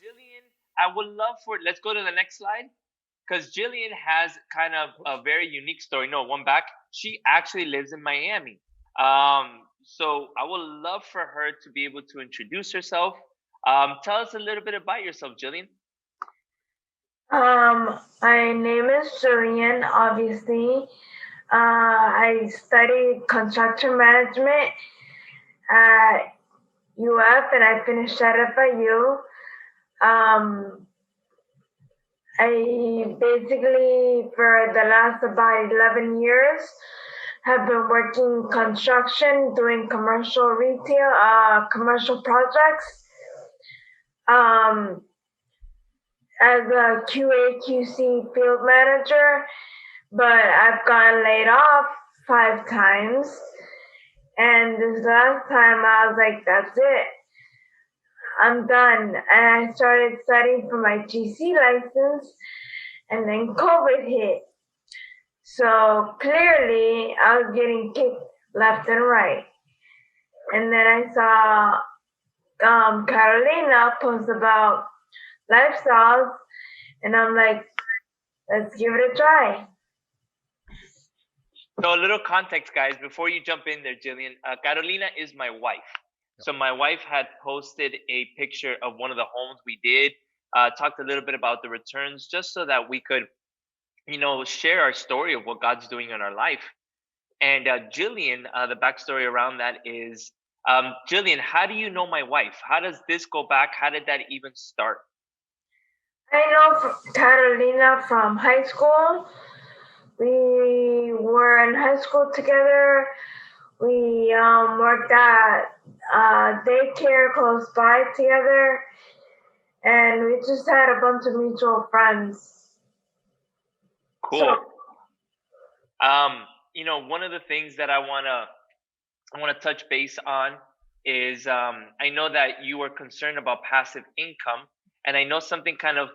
Jillian, I would love for, let's go to the next slide. Because Jillian has kind of a very unique story. No, one back. She actually lives in Miami. So I would love for her to be able to introduce herself. Tell us a little bit about yourself, Jillian. My name is Jillian, obviously. I studied construction management at UF and I finished at FIU. I basically, for the last about 11 years, have been working construction, doing commercial retail, commercial projects. As a QA QC field manager, but I've gotten laid off 5 times. And this last time I was like, that's it. I'm done. And I started studying for my GC license, and then COVID hit. So clearly I was getting kicked left and right. And then I saw Carolina post about Lifestyles, and I'm like, let's give it a try. So a little context, guys, before you jump in there, Jillian. Carolina is my wife. So my wife had posted a picture of one of the homes we did, talked a little bit about the returns, just so that we could, share our story of what God's doing in our life. And Jillian, the backstory around that is, Jillian, how do you know my wife? How does this go back? How did that even start? I know Carolina from high school. We were in high school together. We worked at daycare close by together, and we just had a bunch of mutual friends. Cool. So, one of the things that I wanna touch base on is I know that you were concerned about passive income, and I know something kind of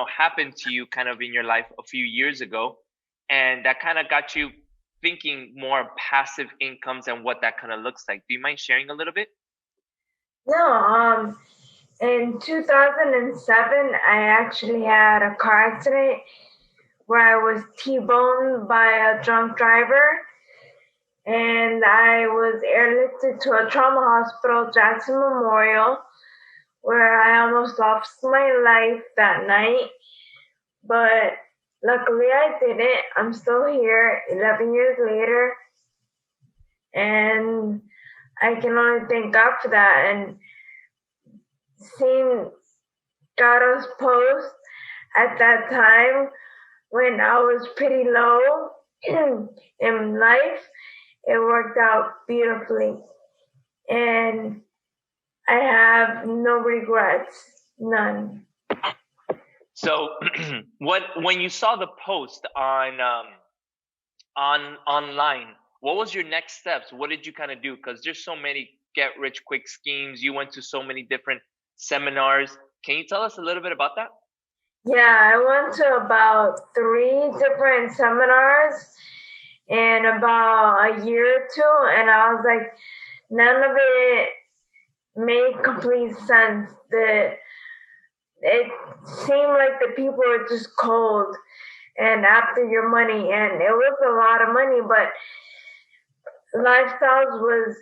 happened to you kind of in your life a few years ago, and that kind of got you thinking more passive incomes and what that kind of looks like. Do you mind sharing a little bit? No, in 2007, I actually had a car accident where I was T-boned by a drunk driver, and I was airlifted to a trauma hospital, Jackson Memorial, where I almost lost my life that night. But luckily I didn't. I'm still here 11 years later, and I can only thank God for that. And seeing Garo's post at that time when I was pretty low in life, it worked out beautifully. And I have no regrets, none. So when you saw the post on online, what was your next steps? What did you kind of do? Because there's so many get rich quick schemes. You went to so many different seminars. Can you tell us a little bit about that? Yeah, I went to about 3 different seminars in about a year or 2, and I was like, none of it made complete sense. It seemed like the people were just cold and after your money, and it was a lot of money, but Lifestyles was,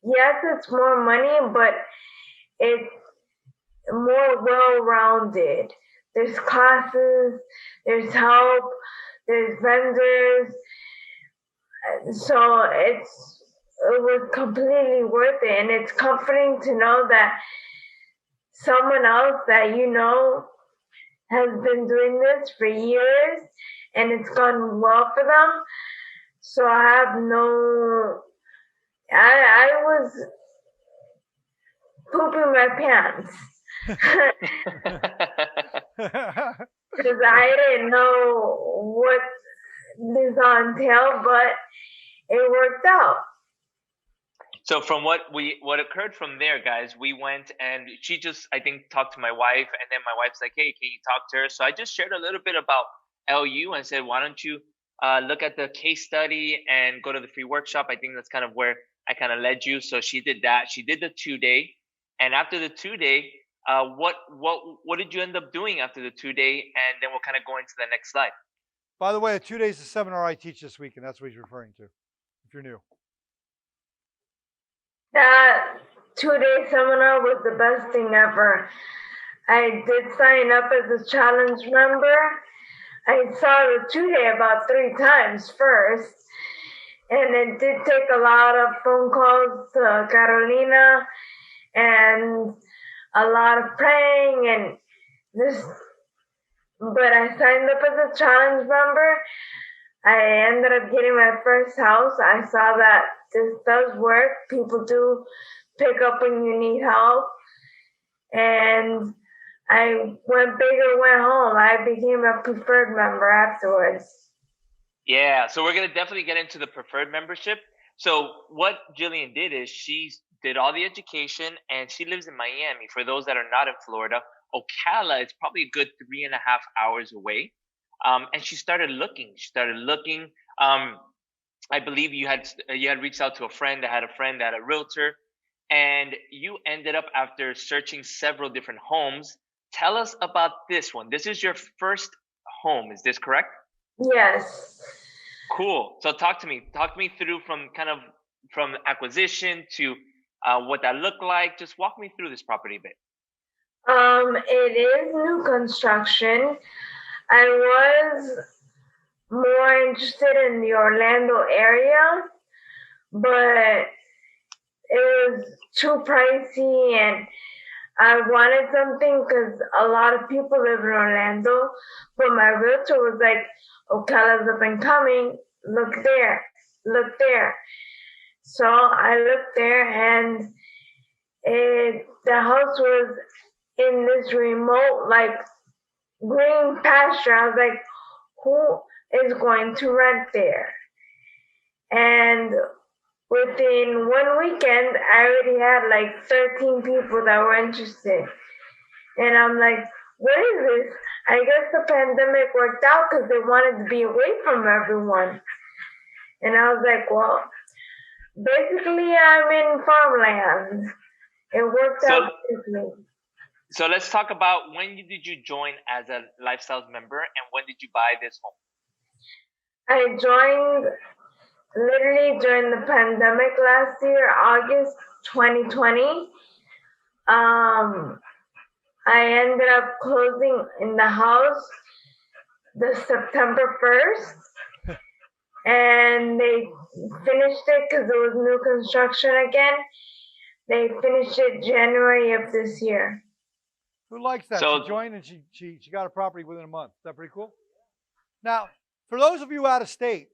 yes, it's more money, but it's more well-rounded. There's classes, there's help, there's vendors, so it was completely worth it, and it's comforting to know that someone else that you know has been doing this for years and it's gone well for them. So I was pooping my pants because I didn't know what this entailed, but it worked out. So from what occurred from there, guys, we went and she just, I think, talked to my wife, and then my wife's like, hey, can you talk to her? So I just shared a little bit about LU and said, why don't you look at the case study and go to the free workshop? I think that's kind of where I kind of led you. So she did that. She did the 2-day. And after the 2-day, What did you end up doing after the 2-day? And then we'll kind of go into the next slide. By the way, the 2 days of seminar I teach this week, and that's what he's referring to, if you're new. That 2-day seminar was the best thing ever. I did sign up as a challenge member. I saw the 2-day about 3 times first. And it did take a lot of phone calls to Carolina and a lot of praying and this. But I signed up as a challenge member. I ended up getting my first house. I saw that this does work. People do pick up when you need help. And I went big or went home. I became a preferred member afterwards. Yeah, so we're going to definitely get into the preferred membership. So what Jillian did is she did all the education, and she lives in Miami. For those that are not in Florida, Ocala is probably a good 3.5 hours away. And she started looking. I believe you had reached out to a friend that had a realtor, and you ended up, after searching several different homes. Tell us about this one. This is your first home. Is this correct? Yes. Cool. So talk to me through from acquisition to what that looked like. Just walk me through this property a bit. It is new construction. I was more interested in the Orlando area, but it was too pricey, and I wanted something because a lot of people live in Orlando, but my realtor was like, Ocala's up and coming, look there. So I looked there, and the house was in this remote, like, green pasture. I was like, who is going to rent there? And within one weekend, I already had like 13 people that were interested. And I'm like, what is this? I guess the pandemic worked out because they wanted to be away from everyone. And I was like, well, basically I'm in farmland. It worked out quickly. So let's talk about, when did you join as a Lifestyles member, and when did you buy this home? I joined literally during the pandemic last year, August 2020. I ended up closing in the house the September 1st, and they finished it because it was new construction again. They finished it January of this year. Who likes that? So, she joined and she got a property within a month. Is that pretty cool? Now, for those of you out of state,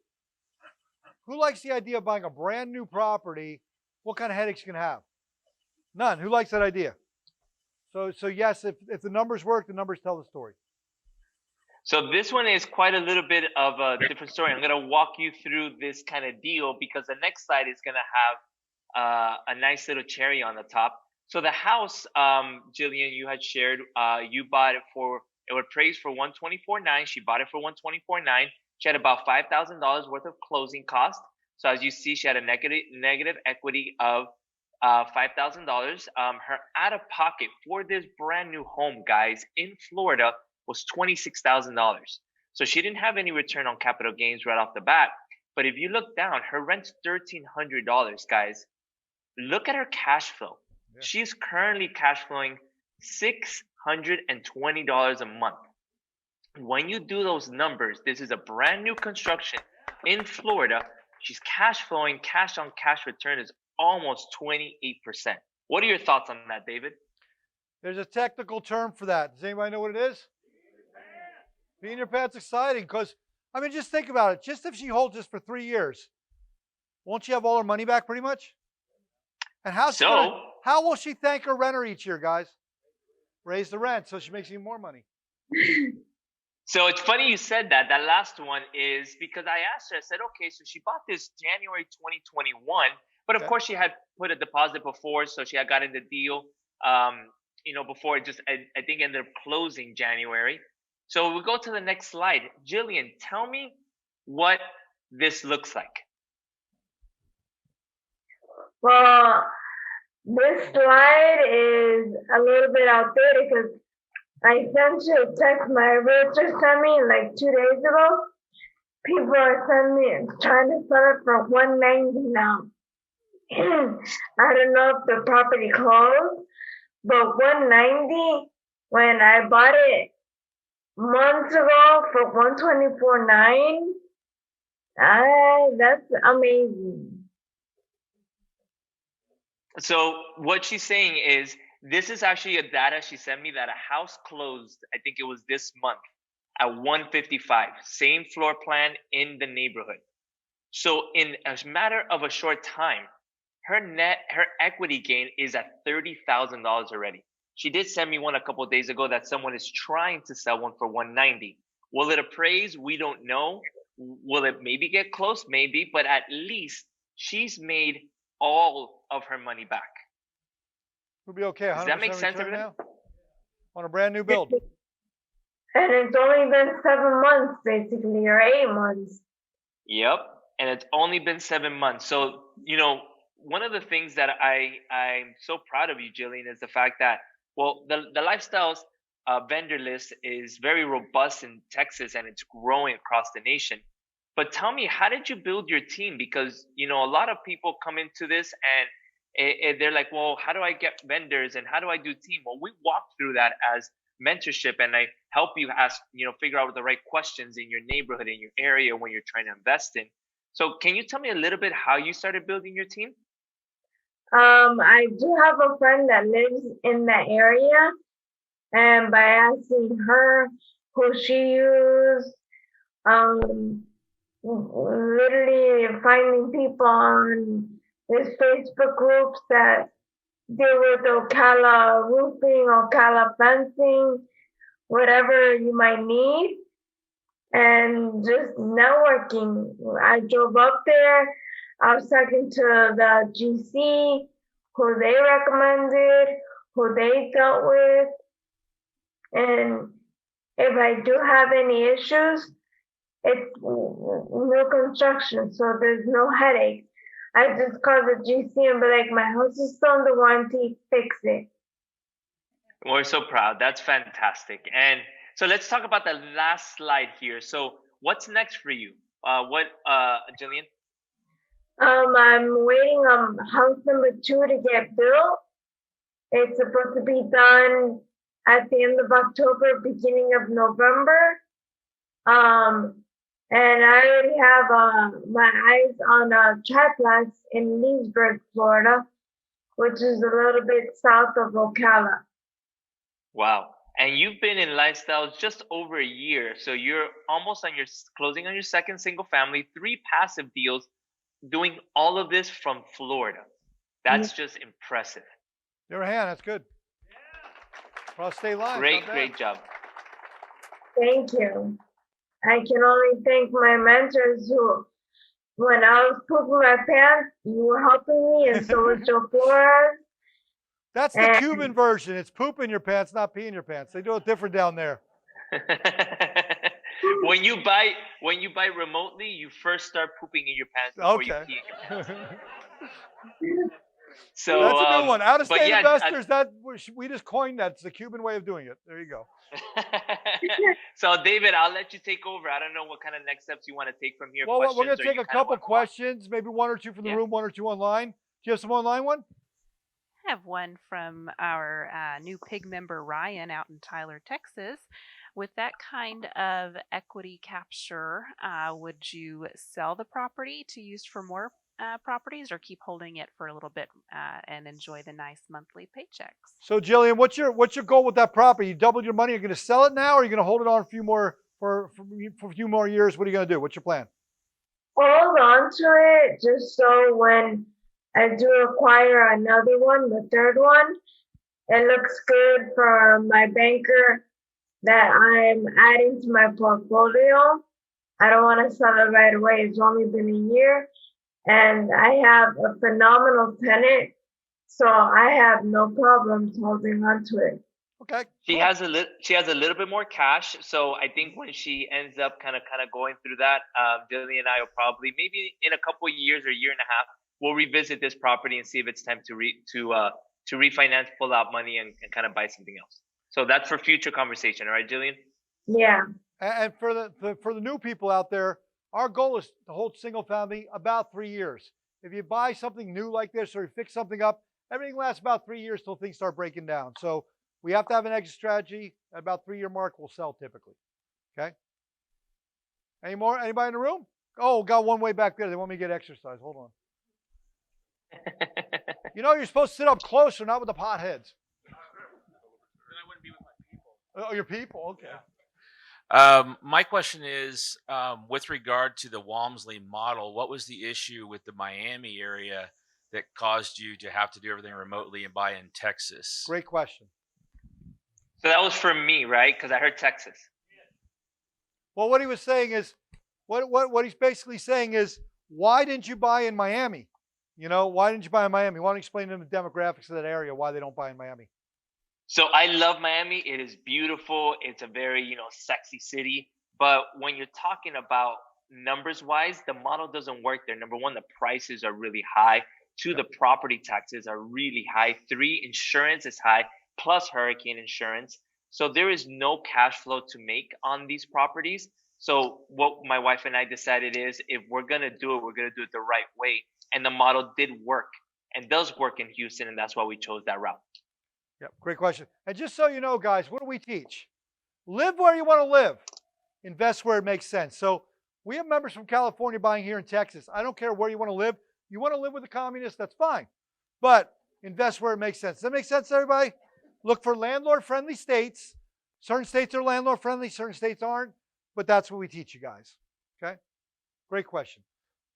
who likes the idea of buying a brand new property? What kind of headaches you can have? None. Who likes that idea? So yes, if the numbers work, the numbers tell the story. So this one is quite a little bit of a different story. I'm going to walk you through this kind of deal, because the next slide is going to have a nice little cherry on the top. So the house, Jillian, you had shared, you bought it was appraised for $124,900. She bought it for $124,900. She had about $5,000 worth of closing costs. So as you see, she had a negative equity of $5,000. Her out of pocket for this brand new home, guys, in Florida was $26,000. So she didn't have any return on capital gains right off the bat. But if you look down, her rent's $1,300, guys. Look at her cash flow. Yeah. She's currently cash flowing $620 a month. When you do those numbers, this is a brand new construction in Florida. She's cash flowing, cash on cash return is almost 28%. What are your thoughts on that, David? There's a technical term for that. Does anybody know what it is? Being your pants exciting, because, I mean, just think about it. Just if she holds this for 3 years, won't she have all her money back pretty much? And how will she thank her renter each year, guys? Raise the rent so she makes even more money. So it's funny you said that. That last one is because I asked her, I said, okay, so she bought this January 2021, but of course she had put a deposit before, so she had gotten the deal, before it just, I think ended up closing January. So we'll go to the next slide. Jillian, tell me what this looks like. Well, This slide is a little bit outdated because I sent you a text my realtor sent me like 2 days ago. People are trying to sell it for $190 now. I don't know if the property closed, but $190 when I bought it months ago for $124.9. That's amazing. So what she's saying is, this is actually a data she sent me that a house closed, I think it was this month, at 155, same floor plan in the neighborhood. So in a matter of a short time, her equity gain is at $30,000 already. She did send me one a couple of days ago that someone is trying to sell one for 190. Will it appraise? We don't know. Will it maybe get close? Maybe, but at least she's made all of her money back. We'll be okay. Does that make sense, everybody? Now on a brand new build. And it's only been 7 months, basically, or 8 months. Yep, and it's only been 7 months. So, one of the things that I'm so proud of you, Jillian, is the fact that, well, the Lifestyles vendor list is very robust in Texas and it's growing across the nation. But tell me, how did you build your team? Because, a lot of people come into this and they're like, well, how do I get vendors and how do I do team? Well, we walk through that as mentorship, and I help you figure out the right questions in your neighborhood, in your area when you're trying to invest in. So can you tell me a little bit how you started building your team? I do have a friend that lives in that area, and by asking her who she used, literally finding people on these Facebook groups that deal with Ocala roofing, Ocala fencing, whatever you might need, and just networking. I drove up there. I was talking to the GC, who they recommended, who they dealt with, and if I do have any issues, it's new construction, so there's no headache. I just call the GC and be like, my house is still under warranty, fix it. We're so proud. That's fantastic. And so let's talk about the last slide here. So what's next for you? Jillian? I'm waiting on house number 2 to get built. It's supposed to be done at the end of October, beginning of November. And I already have my eyes on a triplex in Leesburg, Florida, which is a little bit south of Ocala. Wow. And you've been in Lifestyles just over a year. So you're almost closing on your second single family, 3 passive deals, doing all of this from Florida. That's just impressive. Your hand, that's good. Cross state line. Great job. Thank you. I can only thank my mentors who, when I was pooping my pants, you were helping me, and so was Joe Flores. That's the Cuban version. It's poop in your pants, not pee in your pants. They do it different down there. When you buy remotely, you first start pooping in your pants before you pee in your pants. So that's a new one. Out of state investors, we just coined that. It's the Cuban way of doing it. There you go. So David, I'll let you take over. I don't know what kind of next steps you want to take from here. Well, we're going to take a couple questions, maybe 1 or 2 from the room, 1 or 2 online. Do you have some online one? I have one from our new pig member, Ryan, out in Tyler, Texas. With that kind of equity capture, would you sell the property to use for more properties, or keep holding it for a little bit and enjoy the nice monthly paychecks? So Jillian, what's your goal with that property? You doubled your money. You're going to sell it now, or are you going to hold it on a few more for a few more years? What are you going to do? What's your plan? Hold on to it just so when I do acquire another one, the third one, it looks good for my banker that I'm adding to my portfolio. I don't want to sell it right away. It's only been a year. And I have a phenomenal tenant, so I have no problems holding on to it. Okay. She has a little bit more cash, so I think when she ends up kind of going through that, Jillian and I will probably maybe in a couple of years or a year and a half, we'll revisit this property and see if it's time to refinance, pull out money, and kind of buy something else. So that's for future conversation. All right, Jillian? Yeah. And for the new people out there, our goal is to hold single family about 3 years. If you buy something new like this or you fix something up, everything lasts about 3 years till things start breaking down. So we have to have an exit strategy. At about 3 year mark, we'll sell typically. Okay? Any more? Anybody in the room? Oh, got one way back there. They want me to get exercise. Hold on. You know, you're supposed to sit up closer, not with the potheads. I wouldn't be with my people. Oh, your people? Okay. Yeah. My question is, with regard to the Walmsley model, what was the issue with the Miami area that caused you to have to do everything remotely and buy in Texas? Great question. So that was for me, right? Because I heard Texas. Well, what he was saying is, what he's basically saying is, why didn't you buy in Miami? You know, why didn't you buy in Miami? Why don't you explain to them the demographics of that area, why they don't buy in Miami? So I love Miami. It is beautiful. It's a very, sexy city. But when you're talking about numbers wise, the model doesn't work there. Number one, the prices are really high. Two, the property taxes are really high. Three, insurance is high, plus hurricane insurance. So there is no cash flow to make on these properties. So what my wife and I decided is, if we're going to do it, we're going to do it the right way. And the model did work and does work in Houston. And that's why we chose that route. Yep, great question. And just so you know, guys, what do we teach? Live where you want to live. Invest where it makes sense. So we have members from California buying here in Texas. I don't care where you want to live. You want to live with a communist, that's fine. But invest where it makes sense. Does that make sense to everybody? Look for landlord-friendly states. Certain states are landlord-friendly, certain states aren't. But that's what we teach you guys. Okay? Great question.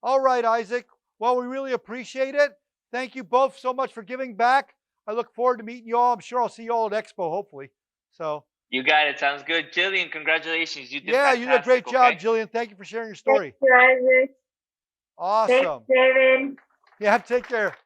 All right, Isaac. Well, we really appreciate it. Thank you both so much for giving back. I look forward to meeting you all. I'm sure I'll see you all at Expo, hopefully. So you got it. Sounds good. Jillian, congratulations. You did fantastic. You did a great job, okay? Jillian. Thank you for sharing your story. Thanks, Isaac. Awesome. Thanks, David. Yeah, take care.